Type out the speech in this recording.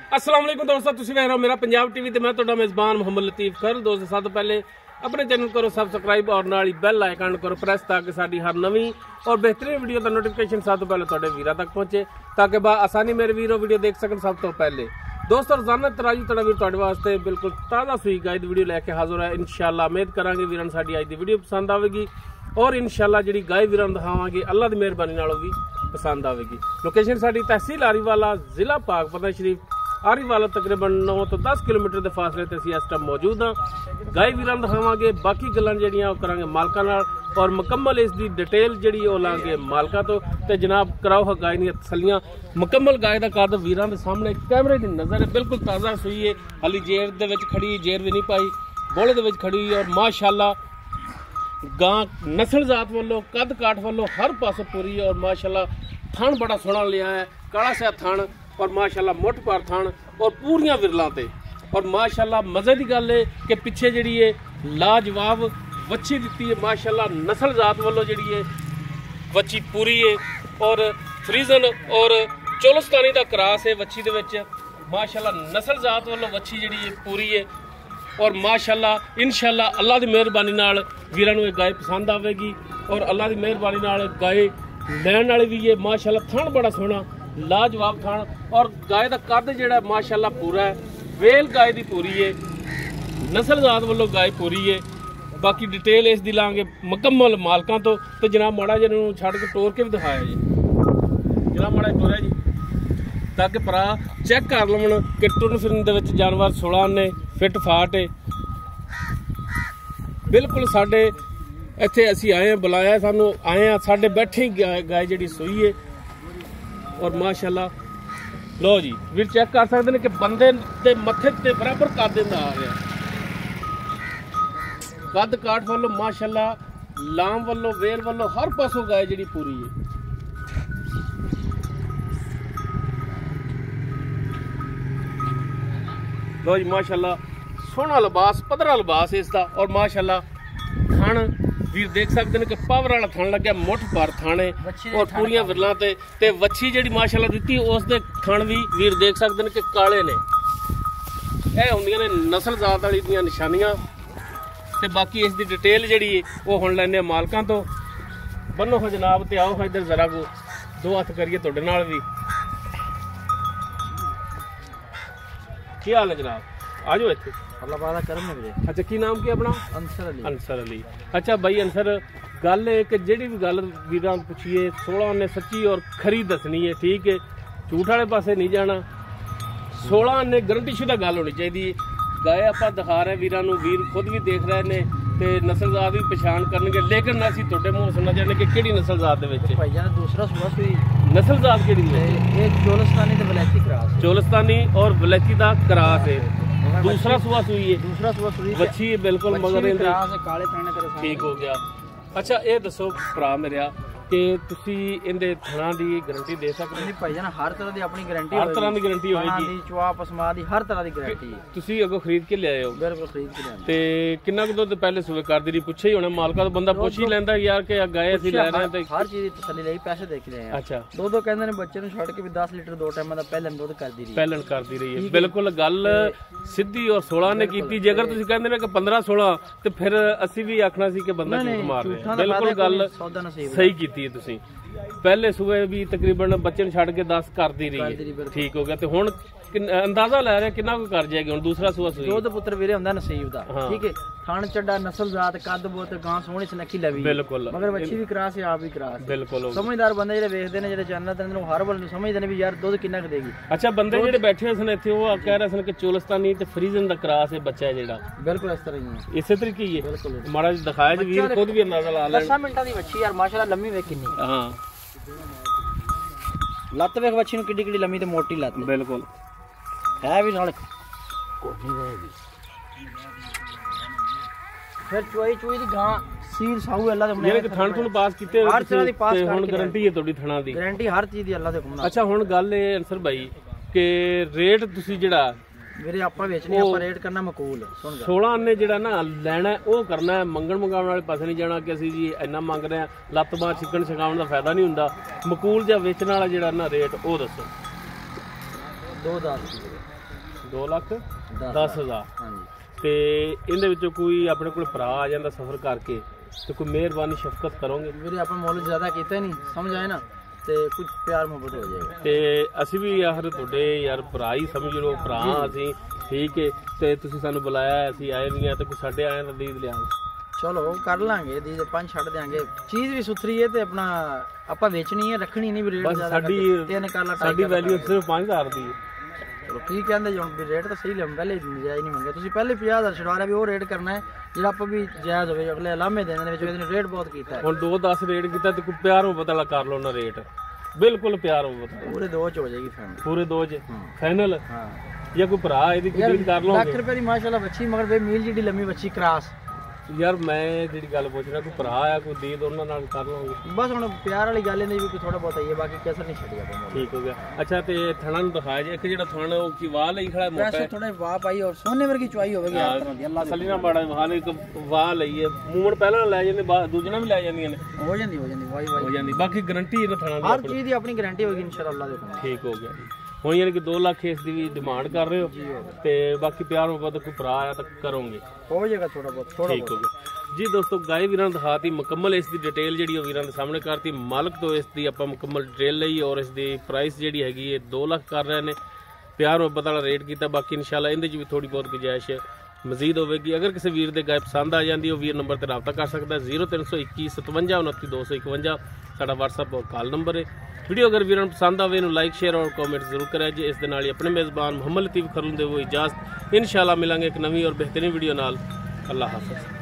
अस्सलाम वालेकुम दोस्तों, तुसीं देख रहे हो मेरा पंजाब टीवी ते मैं तुहाडा मेज़बान मोहम्मद लतीफ खर। दोस्तों सब तो पहले अपने चैनल करो सबसक्राइब और नाल ही बैल आइकन करो प्रेस ताकि साडी हर नवी और बेहतरीन वीडियो का नोटिफिकेशन सब तो पहले तुहाडे वीरां तक पहुंचे ताकि आसानी मेरे वीरो वीडियो देख सकन। सब तो पहले दोस्तों रोजाना तराजू तुहाडा वीर तुहाडे वास्ते बिल्कुल ताज़ा सूई गाइड वीडियो लैके हाजिर है। इंशाअल्लाह उम्मीद करांगे वीरां साडी अज दी वीडियो पसंद आवेगी और इंशाअल्लाह जिहड़ी गाय वीरां दिखावांगे अल्लाह दी मेहरबानी नाल भी पसंद आवेगी। लोकेशन साडी तहसील आरीवाला, जिला पाकपतन शरीफ आरीवाला तकरीबन 9 तो 10 किलोमीटर के फासले ते असीं इस टाइम मौजूद हाँ। गाय वीरां दिखावांगे, बाकी गल्लां जिहड़ियां ओह करांगे मालकां नाल और मुकम्मल इस दी डिटेल जिहड़ी ओह लांगे मालकां तो। ते जनाब कराओ हा गाय दी तसल्लियां। मुकम्मल गाय दा कद वीरां दे सामने कैमरे दी नज़र है, बिल्कुल ताज़ा सूई है, हाली जेर दे विच खड़ी, जेर भी नहीं पाई, बोले दे विच खड़ी और माशाअल्लाह गां नस्ल जात वालों कद काठ वालों हर पासों पूरी है और माशाअल्लाह थान बड़ा सोहना लिया है, काला सा थान और माशाअल्लाह मुठ पार थान और पूरियां विरलां ते। और माशाअल्लाह मज़े की गल है कि पिछे जिहड़ी है लाजवाब वच्छी दिती है माशाअल्लाह, नस्ल जात वालों जिहड़ी है वच्छी पूरी है और फ्रीजन और चोलस्तानी का क्रॉस है वच्छी दे विच। माशाअल्लाह नस्ल जात वालों वच्छी जिहड़ी है पूरी है और माशाअल्लाह इंशाअल्लाह अल्लाह की मेहरबानी नाल वीरां नूं गाय पसंद आवेगी और अल्लाह की मेहरबानी नाल गाय लैण वाली भी है। माशाअल्लाह थान बड़ा सोहना लाजवाब थान और गाय का कद जिहड़ा माशाअल्लाह पूरा है, वेल गाय की पूरी है, नस्ल जात वालों गाय पूरी है। बाकी डिटेल इस दी लांगे मुकम्मल मालकां तो जनाब माड़ा जिहा नूं छड्ड के टोर के भी दिखाया जी, जनाब माड़ा टोरिया जी ताकि भरा चैक कर लवन कि टुरन फिरन दे विच जानवर 16 ने फिट फाट है। बिल्कुल साडे इत्थे असीं आए हैं, बुलाया सानू आए हैं, साडे बैठे ही गाय जिहड़ी सूई है और माशाअल्लाह लो जी वीर चेक कर सकते हैं कि बंदे दे मत्थे ते बराबर कद आ रहा, कद काठ वालों माशाअल्लाह लाम वालों वेल वालों हर पासों गाय जिहड़ी पूरी है। लो जी माशाअल्लाह सोहना लिबास पधरा लिबास इसका और माशाअल्लाह थान वीर देख सकते हैं कि पावर वाला थान लग्या, मुठ भर थान है और पूरियां विरलां ते वच्छी जिहड़ी माशाअल्लाह दित्ती उस दे थान भी वीर देख सकते हैं कि काले ने। यह हुंदियां ने नस्ल जात वाली दियां निशानियां ते बाकी इस दी डिटेल जिहड़ी वो हुण लैने मालकां तो। बनो हो जनाब ते आओ इधर जरा को दो हत्थ करिए तुहाडे नाल भी। की हाल है जनाब, आ जाओ इत्थे। अल्लाह वादा करम है वीरे। अच्छा की नाम की अपना? अंसर अली। अंसर अली। अच्छा भाई अंसर, गल है कि जिहड़ी भी गल वीरां पुछिए 16 ने सच्ची और खरी दसनी है, ठीक है, झूठ वाले पासे नहीं जाना। 16 ने गारंटी शुदा गल होनी चाहिए। गाय आपां दिखा रहे वीरां नूं, वीर खुद भी देख रहे ने ते नस्ल जात भी पछाण करनगे, लेकिन असीं तुहाडे मूंह सुनना चाहते कि किहड़ी नस्ल जात दे विच भाई जान दूसरा सुबह सुई नस्ल जात किहड़ी है? एक चोलस्तानी ते वलैती क्रॉस, चोलस्तानी और वलैती दा क्रॉस है। दूसरा सुबह सुई है, दूसरा सुबह सुई वच्छी बिल्कुल मगर काले थाने तेरे ठीक हो गया। अच्छा ये दसो भरा मेरा कि तुसी इहदे थणा दी गारंटी दे सकदे हो? भाई जान हर तरह दी अपनी गारंटी, हर तरह दी गारंटी होएगी, चवा पसमा दी हर तरह दी गारंटी है। तुसी अगो खरीद के ले आए हो? बिल्कुल खरीद के ले आए। ते किन्ना कुछ दुध पहले सुबह कर दी पुछे ही होना मालका तो बंदा पुछ ही लैंदा यार कि गाय असीं ले रहे हैं ते हर चीज दी तसल्ली लई, पैसे दे के ले आए। अच्छा दो कहंदे ने बच्चे नूं छड्ड के भी 10 लीटर दो टाइम दा पहले दुध कर दी रही, पहलन कर दी रही है। बिल्कुल गल सीधी और 16 ने कीती। जेकर तुसी कहंदे ने कि 15-16 ते फिर असीं भी आखना सी कि बंदा झूठ मार रहा। बिल्कुल गल सही कीती है तुसी। पहले सुबह भी तकरीबन बच्चे नूं छड्ड के 10 कर दी रही है, ठीक हो गया। ते हुण अंदाजा लै रहे कितना कर जाएगी हुण दूसरा सुबह सुई? दुध पुत्र वीरे हुंदा नसीब दा, ठीक है। थान चड्डा नस्ल जात कद बोत गां सोहनी सुनखी लवी, बिल्कुल मगर बच्ची भी क्रॉस है, आप भी क्रॉस, बिल्कुल समझदार बंदे जेडे वेखदे ने, जेडे चैनल ते इन्हां हर बल समझदे ने भी यार दुध किन्ना क देगी। अच्छा बंदे जेडे बैठे सन इत्थे वो कह रहे सन कि चोलस्तानी ते फ्रीजन दा क्रॉस है बच्चा जेड़ा, बिल्कुल इस तरह ही है, इसे तरीके ही है। बिल्कुल माड़ा जी दिखाया जी वीर खुद भी अंदाजा ला ले। 10 मिनटां दी बच्ची यार माशाल्लाह लम्मी वेख किन्नी। हां लत्त वेख बच्ची नूं किड्डी किड्डी लम्मी ते मोटी लत्त, बिल्कुल है भी नाल कोनी रहेगी। फिर चोई चोई दी गां सीर साहू अल्लाह दे हुणे जेडे थान थुन पास कीते हर तरह दी पास हुण गारंटी है तुहाडी थाना दी, गारंटी हर चीज दी अल्लाह दे हुणे। अच्छा हुण गल ए अंसर भाई कि रेट तुसी जेड़ा वीरे आपां वेचने आपां रेट करना मकूल सुन 16 ने जेड़ा ना लैना ओ करना है, मंगण मंगाउण वाले पासे नहीं जाना कि असीं जी इन्ना मंग रहे हैं, लत्त बांह छिकण छकाउण दा फायदा नहीं हुंदा। मकूल ਜਾਂ ਵੇਚਣ ਵਾਲਾ ਜਿਹੜਾ ਨਾ ਰੇਟ ਉਹ ਦੱਸੋ। 2 10 2,10,000 ਤੇ ਇਹਦੇ ਵਿੱਚੋਂ ਕੋਈ ਆਪਣੇ ਕੋਲ ਭਰਾ ਆ ਜਾਂਦਾ ਸਫ਼ਰ ਕਰਕੇ ਤੇ ਕੋਈ ਮਿਹਰਬਾਨੀ ਸ਼ਫਕਤ ਕਰੋਗੇ ਵੀਰੇ? ਆਪਾਂ ਮੁੱਲ ਜ਼ਿਆਦਾ ਕੀਤਾ ਨਹੀਂ, ਸਮਝ ਆਏ ਨਾ, ਤੇ ਕੁਝ ਪਿਆਰ ਮੁਹੱਬਤ ਹੋ ਜਾਏਗਾ। ਤੇ ਅਸੀਂ ਵੀ ਯਾਰ ਤੁਹਾਡੇ ਯਾਰ ਭਰਾ ਹੀ ਸਮਝ ਲਓ, ਭਰਾ ਅਸੀਂ, ਠੀਕ ਹੈ। ਤੇ ਤੁਸੀਂ ਸਾਨੂੰ ਬੁਲਾਇਆ, ਅਸੀਂ ਆਏ ਨਹੀਂ ਆ, ਤੇ ਕੋਈ ਸਾਡੇ ਆਇਆ ਤਾਂ ਦੀਦ ਲਿਆ, ਚਲੋ ਕਰ ਲਾਂਗੇ ਦੀਦ, 5 ਛੱਡ ਦਿਆਂਗੇ। ਚੀਜ਼ ਵੀ ਸੁਥਰੀ ਹੈ ਤੇ ਆਪਣਾ ਆਪਾਂ ਵੇਚਣੀ ਹੈ, ਰੱਖਣੀ ਨਹੀਂ ਵੀ ਰੇਟ ਜ਼ਿਆਦਾ। ਸਾਡੀ ਵੈਲਿਊ ਸਿਰਫ 5,000 ਦੀ ਹੈ। ਚਲੋ ਕੀ ਕਹਿੰਦੇ ਜੀ ਹੁਣ ਵੀ ਰੇਟ ਤਾਂ ਸਹੀ ਲਿਆ, ਪਹਿਲੇ ਜਾਇਜ਼ ਨਹੀਂ ਮੰਗਿਆ ਤੁਸੀਂ, ਪਹਿਲੇ 50,000 ਛਡਵਾ ਲਿਆ ਵੀ ਉਹ ਰੇਟ ਕਰਨਾ ਹੈ ਜਿਹੜਾ ਆਪਾਂ ਵੀ ਜਾਇਜ਼ ਹੋਵੇ। ਅਗਲੇ ਲਾਮੇ ਦੇਣ ਦੇ ਵਿੱਚ ਇਹਨੇ ਰੇਟ ਬਹੁਤ ਕੀਤਾ, ਹੁਣ 2,10 ਰੇਟ ਕੀਤਾ ਤੇ ਕੋਈ ਪਿਆਰ ਮੁਹੱਬਤ ਵਾਲਾ ਕਰ ਲਓ ਨਾ ਰੇਟ, ਬਿਲਕੁਲ ਪਿਆਰ ਮੁਹੱਬਤ। ਪੂਰੇ 2 ਚ ਹੋ ਜਾਏਗੀ ਫਾਈਨਲ, ਪੂਰੇ 2 ਚ ਫਾਈਨਲ। ਹਾਂ ਜਾਂ ਕੋਈ ਭਰਾ ਇਹਦੀ ਡੀਲ ਕਰ ਲਓ। ਲੱਖ ਰੁਪਏ ਦੀ ਮਾਸ਼ਾਅੱਲਾ ਬੱਚੀ, ਮਗਰ ਵੇ ਮੀਲ ਜਿਹੜੀ ਲੰਮੀ ਬੱਚੀ ਕ੍ਰਾਸ। ਯਾਰ ਮੈਂ ਜਿਹੜੀ ਗੱਲ ਪੁੱਛਣਾ, ਕੋਈ ਭਰਾ ਆ ਕੋਈ ਦੀਦ ਉਹਨਾਂ ਨਾਲ ਕਰ ਲਵਾਂਗੇ ਬਸ। ਹੁਣ ਪਿਆਰ ਵਾਲੀ ਗੱਲ ਇਹਦੀ ਵੀ ਕੋਈ ਥੋੜਾ ਬਹੁਤ ਹੀ ਹੈ, ਬਾਕੀ ਕਸਰ ਨਹੀਂ ਛੱਡੀ ਆਪਾਂ। ਠੀਕ ਹੋ ਗਿਆ। ਅੱਛਾ ਤੇ ਥਣਾ ਨੂੰ ਦਿਖਾਇਆ ਜੇ, ਇੱਕ ਜਿਹੜਾ ਥਣ ਉਹ ਕੀ ਵਾਹ ਲਈ ਖੜਾ ਮੋਟਾ ਹੈ, ਥੋੜਾ ਵਾਹ ਪਾਈ ਔਰ ਸੋਨੇ ਵਰਗੀ ਚੁਆਈ ਹੋਵੇਗੀ ਯਾਰ ਤਰ੍ਹਾਂ ਦੀ। ਅੱਲਾ ਅਸਲੀ ਨਾ ਮਾੜਾ ਵਾਹ ਇੱਕ ਵਾਹ ਲਈ ਹੈ, ਮੂਮਣ ਪਹਿਲਾਂ ਲੈ ਜਾਂਦੇ, ਦੂਜੇ ਨਾਲ ਵੀ ਲੈ ਜਾਂਦੀਆਂ ਨੇ, ਹੋ ਜਾਂਦੀ ਵਾਈ ਹੋ ਜਾਂਦੀ। ਬਾਕੀ ਗਾਰੰਟੀ ਇਹਨਾਂ ਥਣਾ ਦੀ, ਹਰ ਚੀਜ਼ ਦੀ ਆਪਣੀ ਗਾਰੰਟੀ ਹੋਏਗੀ ਇਨਸ਼ਾਅੱਲਾ ਦੇ। ਠੀਕ ਹੋ ਗਿਆ। ਹੁਣ ਯਾਨੀ ਕਿ 2 ਲੱਖ ਇਸ ਦੀ ਵੀ ਡਿਮਾਂਡ ਕਰ ਰਹੇ ਹੋ, ਤੇ ਬਾਕੀ ਪਿਆਰ ਮੁਹੱਬਤ ਕੋਈ ਭਰਾ ਆਇਆ ਤਾਂ ਕਰੋਗੇ, ਹੋ ਜਾਏਗਾ ਥੋੜਾ ਬਹੁਤ। ਠੀਕ ਹੋ ਗਿਆ ਜੀ ਦੋਸਤੋ। ਗਾਏ ਵੀਰਾਂ ਨੂੰ ਦਿਖਾਤੀ ਮੁਕੰਮਲ, ਇਸ ਦੀ ਡਿਟੇਲ ਜਿਹੜੀ ਉਹ ਵੀਰਾਂ ਦੇ ਸਾਹਮਣੇ ਕਰਤੀ। ਮਾਲਕ ਤੋਂ ਇਸ ਦੀ ਆਪਾਂ ਮੁਕੰਮਲ ਡਿਟੇਲ ਲਈ, ਔਰ ਇਸ ਦੀ ਪ੍ਰਾਈਸ ਜਿਹੜੀ ਹੈਗੀ ਹੈ 2 ਲੱਖ ਕਰ ਰਹੇ ਨੇ, ਪਿਆਰ ਮੁਹੱਬਤ ਵਾਲਾ ਰੇਟ ਕੀਤਾ। ਬਾਕੀ ਇਨਸ਼ਾਅੱਲਾ ਇਹਦੇ 'ਚ ਵੀ ਥੋੜੀ ਬਹੁਤ ਗੁੰਜਾਇਸ਼ ਮਜ਼ੀਦ ਹੋਵੇਗੀ। ਅਗਰ ਕਿਸੇ ਵੀਰ ਦੇ ਗਾਇਬ ਪਸੰਦ ਆ ਜਾਂਦੀ, ਉਹ ਵੀਰ ਨੰਬਰ ਤੇ ਰਾਬਤਾ ਕਰ ਸਕਦਾ। 0321 57 29 251 ਸਾਡਾ WhatsApp ਔਰ ਕਾਲ ਨੰਬਰ ਹੈ। ਵੀਡੀਓ ਅਗਰ ਵੀਰਾਂ ਨੂੰ ਪਸੰਦ ਆਵੇ ਇਹਨੂੰ ਲਾਈਕ ਸ਼ੇਅਰ ਔਰ ਕਮੈਂਟ ਜ਼ਰੂਰ ਕਰਿਆ ਜੀ। ਇਸ ਦੇ ਨਾਲ ਹੀ ਆਪਣੇ ਮੇਜ਼ਬਾਨ ਮੁਹੰਮਦ ਲਤੀਫ ਖਰਲ ਦੇ ਉਹ ਇਜਾਜ਼ਤ। ਇਨਸ਼ਾਅੱਲਾ ਮਿਲਾਂਗੇ ਇੱਕ ਨਵੀਂ ਔਰ ਬਿਹਤਰੀਨ ਵੀਡੀਓ ਨਾਲ। ਅੱਲਾਹ ਹਾਫਿਜ਼।